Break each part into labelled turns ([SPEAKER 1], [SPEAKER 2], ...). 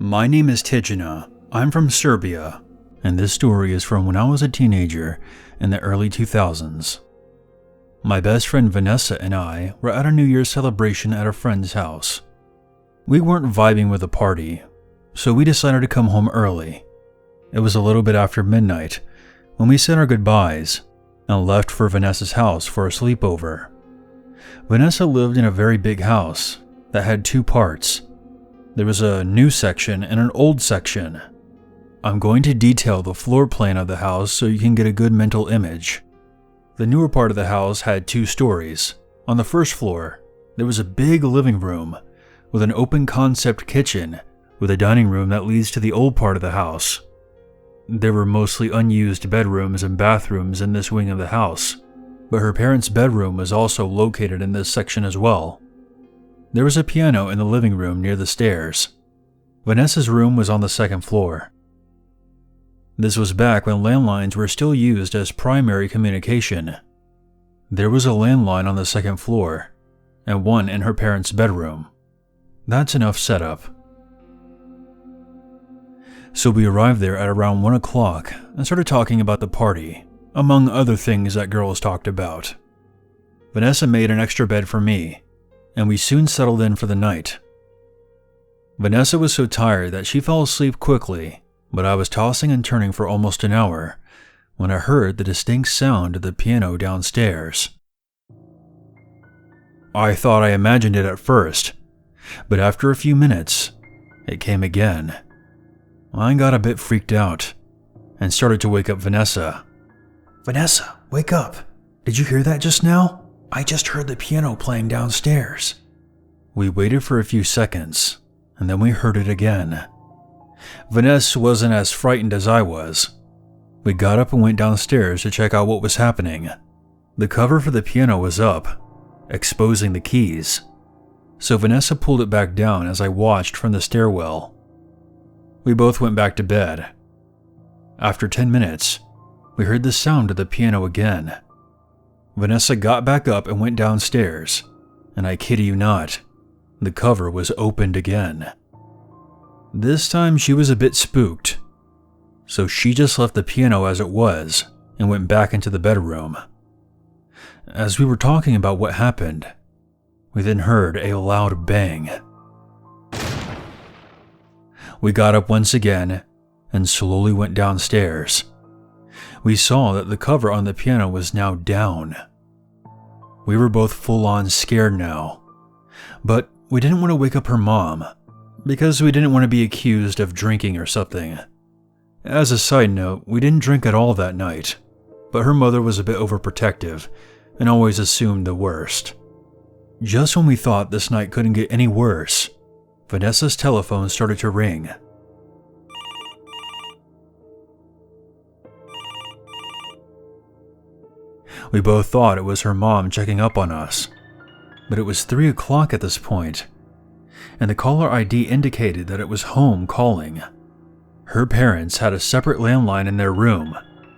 [SPEAKER 1] My name is Tijana. I'm from Serbia, and this story is from when I was a teenager in the early 2000s. My best friend Vanessa and I were at a New Year's celebration at a friend's house. We weren't vibing with the party, so we decided to come home early. It was a little bit after midnight when we said our goodbyes and left for Vanessa's house for a sleepover. Vanessa lived in a very big house that had two parts. There was a new section and an old section. I'm going to detail the floor plan of the house so you can get a good mental image. The newer part of the house had 2 stories. On the first floor, there was a big living room with an open concept kitchen with a dining room that leads to the old part of the house. There were mostly unused bedrooms and bathrooms in this wing of the house, but her parents' bedroom was also located in this section as well. There was a piano in the living room near the stairs. Vanessa's room was on the second floor. This was back when landlines were still used as primary communication. There was a landline on the second floor, and one in her parents' bedroom. That's enough setup. So we arrived there at around 1 o'clock and started talking about the party, among other things that girls talked about. Vanessa made an extra bed for me, and we soon settled in for the night. Vanessa was so tired that she fell asleep quickly, but I was tossing and turning for almost an hour when I heard the distinct sound of the piano downstairs. I thought I imagined it at first, but after a few minutes, it came again. I got a bit freaked out and started to wake up Vanessa. "Vanessa, wake up. Did you hear that just now? I just heard the piano playing downstairs." We waited for a few seconds, and then we heard it again. Vanessa wasn't as frightened as I was. We got up and went downstairs to check out what was happening. The cover for the piano was up, exposing the keys, so Vanessa pulled it back down as I watched from the stairwell. We both went back to bed. After 10 minutes, we heard the sound of the piano again. Vanessa got back up and went downstairs, and I kid you not, the cover was opened again. This time she was a bit spooked, so she just left the piano as it was and went back into the bedroom. As we were talking about what happened, we then heard a loud bang. We got up once again and slowly went downstairs. We saw that the cover on the piano was now down. We were both full-on scared now, but we didn't want to wake up her mom because we didn't want to be accused of drinking or something. As a side note, we didn't drink at all that night, but her mother was a bit overprotective and always assumed the worst. Just when we thought this night couldn't get any worse, Vanessa's telephone started to ring. We both thought it was her mom checking up on us, but it was 3 o'clock at this point, and the caller ID indicated that it was home calling. Her parents had a separate landline in their room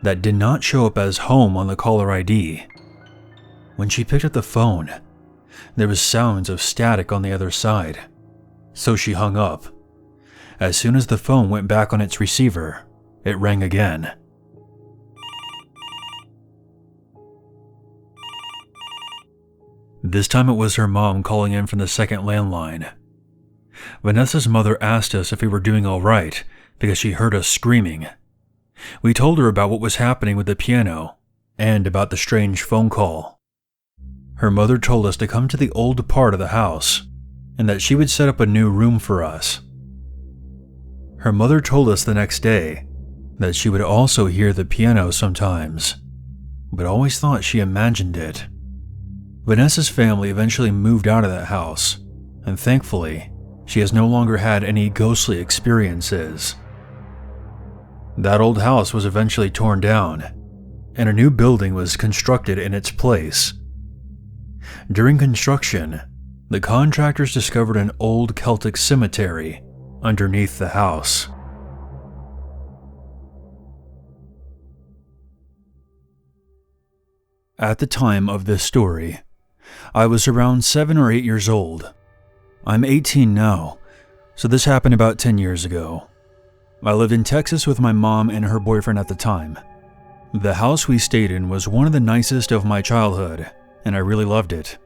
[SPEAKER 1] that did not show up as home on the caller ID. When she picked up the phone, there was sounds of static on the other side, so she hung up. As soon as the phone went back on its receiver, it rang again. This time it was her mom calling in from the second landline. Vanessa's mother asked us if we were doing all right because she heard us screaming. We told her about what was happening with the piano and about the strange phone call. Her mother told us to come to the old part of the house and that she would set up a new room for us. Her mother told us the next day that she would also hear the piano sometimes, but always thought she imagined it. Vanessa's family eventually moved out of that house, and thankfully, she has no longer had any ghostly experiences. That old house was eventually torn down, and a new building was constructed in its place. During construction, the contractors discovered an old Celtic cemetery underneath the house. At the time of this story, I was around 7 or 8 years old. I'm 18 now, So this happened about 10 years ago. I lived in Texas with my mom and her boyfriend at the time. The house we stayed in was one of the nicest of my childhood, and I really loved it.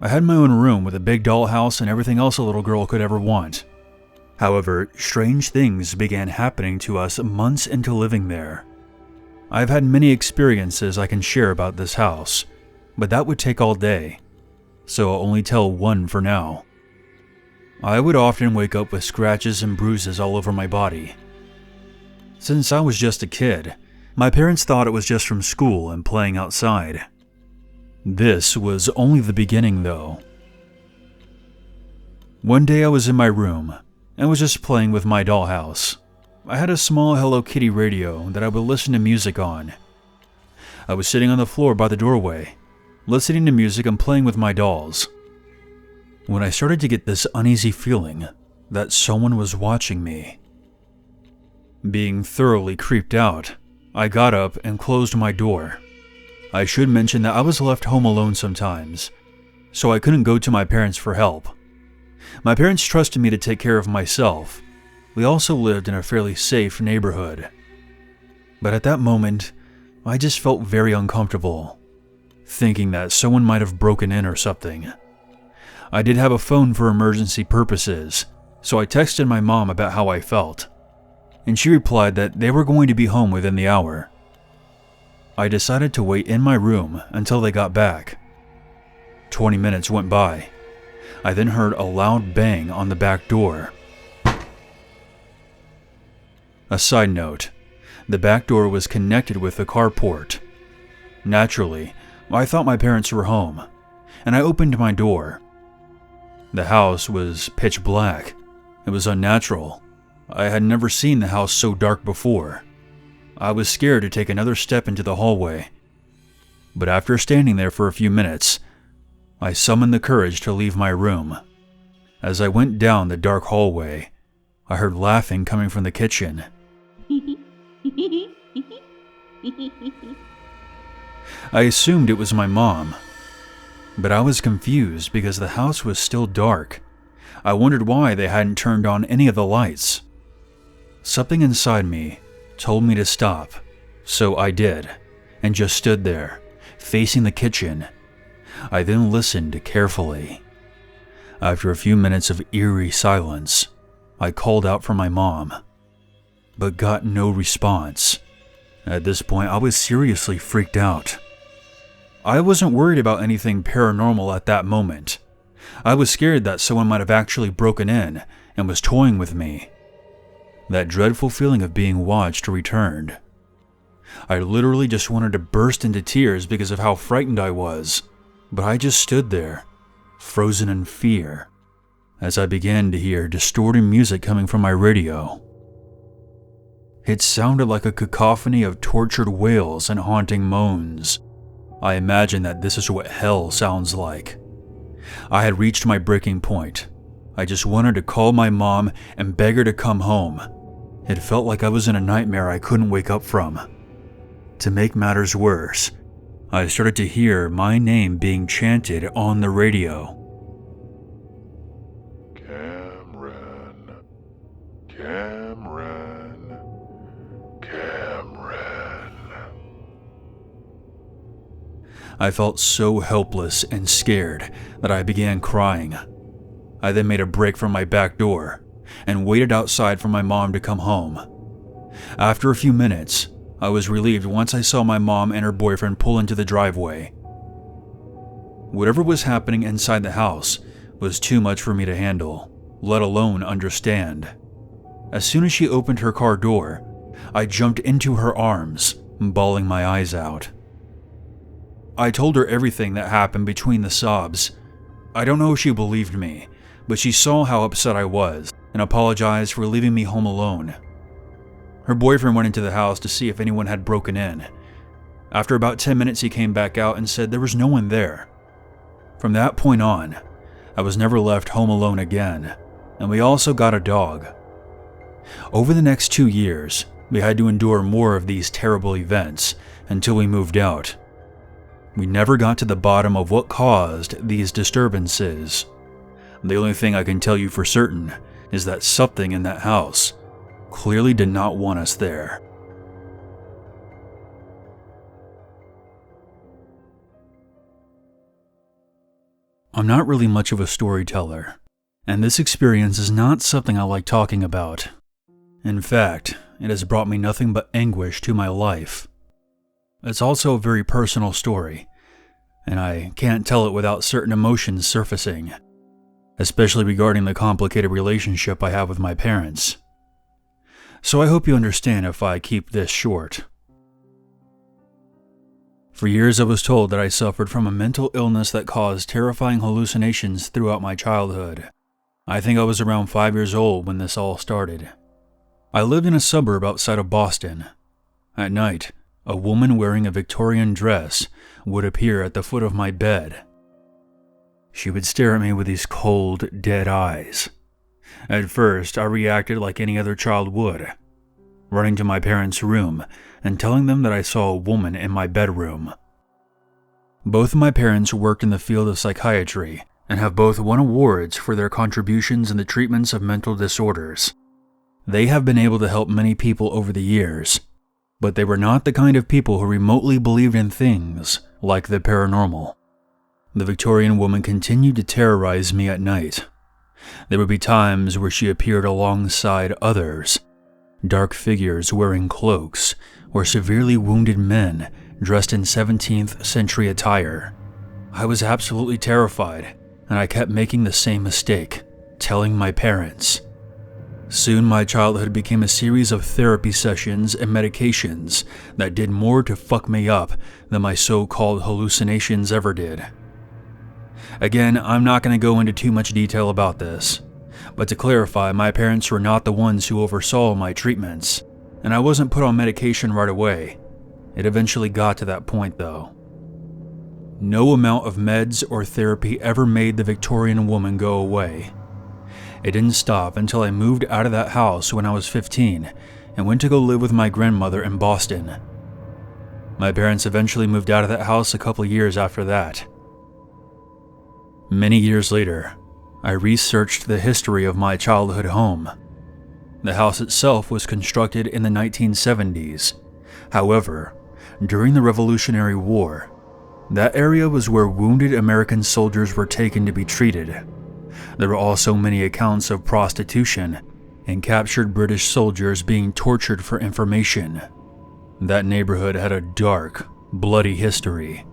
[SPEAKER 1] I had my own room with a big dollhouse and everything else a little girl could ever want. However, strange things began happening to us months into living there. I've had many experiences I can share about this house, but that would take all day, so I'll only tell one for now. I would often wake up with scratches and bruises all over my body. Since I was just a kid, my parents thought it was just from school and playing outside. This was only the beginning though. One day I was in my room and was just playing with my dollhouse. I had a small Hello Kitty radio that I would listen to music on. I was sitting on the floor by the doorway, listening to music and playing with my dolls, when I started to get this uneasy feeling that someone was watching me. Being thoroughly creeped out, I got up and closed my door. I should mention that I was left home alone sometimes, so I couldn't go to my parents for help. My parents trusted me to take care of myself. We also lived in a fairly safe neighborhood. But at that moment, I just felt very uncomfortable, thinking that someone might have broken in or something. I did have a phone for emergency purposes, so I texted my mom about how I felt, and she replied that they were going to be home within the hour. I decided to wait in my room until they got back. 20 minutes went by. I then heard a loud bang on the back door. A side note, the back door was connected with the carport. Naturally, I thought my parents were home, and I opened my door. The house was pitch black. It was unnatural. I had never seen the house so dark before. I was scared to take another step into the hallway. But after standing there for a few minutes, I summoned the courage to leave my room. As I went down the dark hallway, I heard laughing coming from the kitchen. I assumed it was my mom, but I was confused because the house was still dark. I wondered why they hadn't turned on any of the lights. Something inside me told me to stop, so I did, and just stood there, facing the kitchen. I then listened carefully. After a few minutes of eerie silence, I called out for my mom, but got no response. At this point, I was seriously freaked out. I wasn't worried about anything paranormal at that moment. I was scared that someone might have actually broken in and was toying with me. That dreadful feeling of being watched returned. I literally just wanted to burst into tears because of how frightened I was, but I just stood there, frozen in fear, as I began to hear distorting music coming from my radio. It sounded like a cacophony of tortured wails and haunting moans. I imagine that this is what hell sounds like. I had reached my breaking point. I just wanted to call my mom and beg her to come home. It felt like I was in a nightmare I couldn't wake up from. To make matters worse, I started to hear my name being chanted on the radio.
[SPEAKER 2] Cameron. Cameron. Cameron.
[SPEAKER 1] I felt so helpless and scared that I began crying. I then made a break from my back door and waited outside for my mom to come home. After a few minutes, I was relieved once I saw my mom and her boyfriend pull into the driveway. Whatever was happening inside the house was too much for me to handle, let alone understand. As soon as she opened her car door, I jumped into her arms, bawling my eyes out. I told her everything that happened between the sobs. I don't know if she believed me, but she saw how upset I was and apologized for leaving me home alone. Her boyfriend went into the house to see if anyone had broken in. After about 10 minutes, he came back out and said there was no one there. From that point on, I was never left home alone again, and we also got a dog. Over the next 2 years, we had to endure more of these terrible events until we moved out. We never got to the bottom of what caused these disturbances. The only thing I can tell you for certain is that something in that house clearly did not want us there. I'm not really much of a storyteller, and this experience is not something I like talking about. In fact, it has brought me nothing but anguish to my life. It's also a very personal story, and I can't tell it without certain emotions surfacing, especially regarding the complicated relationship I have with my parents. So I hope you understand if I keep this short. For years I was told that I suffered from a mental illness that caused terrifying hallucinations throughout my childhood. I think I was around 5 years old when this all started. I lived in a suburb outside of Boston. At night, a woman wearing a Victorian dress would appear at the foot of my bed. She would stare at me with these cold, dead eyes. At first, I reacted like any other child would, running to my parents' room and telling them that I saw a woman in my bedroom. Both of my parents worked in the field of psychiatry and have both won awards for their contributions in the treatments of mental disorders. They have been able to help many people over the years, but they were not the kind of people who remotely believed in things like the paranormal. The Victorian woman continued to terrorize me at night. There would be times where she appeared alongside others, dark figures wearing cloaks, or severely wounded men dressed in 17th century attire. I was absolutely terrified, and I kept making the same mistake, telling my parents. Soon my childhood became a series of therapy sessions and medications that did more to fuck me up than my so-called hallucinations ever did. Again, I'm not going to go into too much detail about this, but to clarify, my parents were not the ones who oversaw my treatments, and I wasn't put on medication right away. It eventually got to that point though. No amount of meds or therapy ever made the Victorian woman go away. It didn't stop until I moved out of that house when I was 15 and went to go live with my grandmother in Boston. My parents eventually moved out of that house a couple years after that. Many years later, I researched the history of my childhood home. The house itself was constructed in the 1970s. However, during the Revolutionary War, that area was where wounded American soldiers were taken to be treated. There were also many accounts of prostitution and captured British soldiers being tortured for information. That neighborhood had a dark, bloody history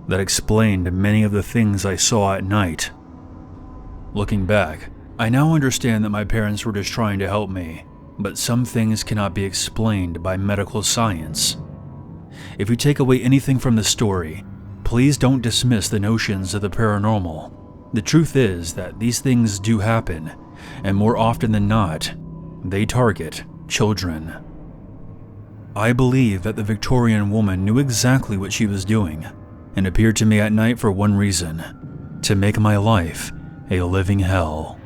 [SPEAKER 1] that explained many of the things I saw at night. Looking back, I now understand that my parents were just trying to help me, but some things cannot be explained by medical science. If you take away anything from the story, please don't dismiss the notions of the paranormal. The truth is that these things do happen, and more often than not, they target children. I believe that the Victorian woman knew exactly what she was doing, and appeared to me at night for one reason: to make my life a living hell.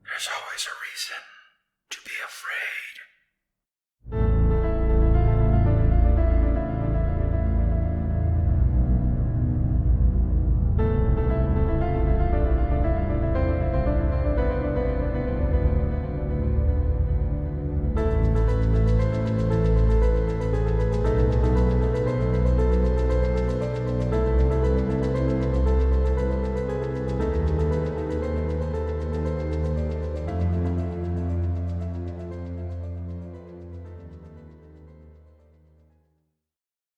[SPEAKER 1] There's always a reason to be afraid.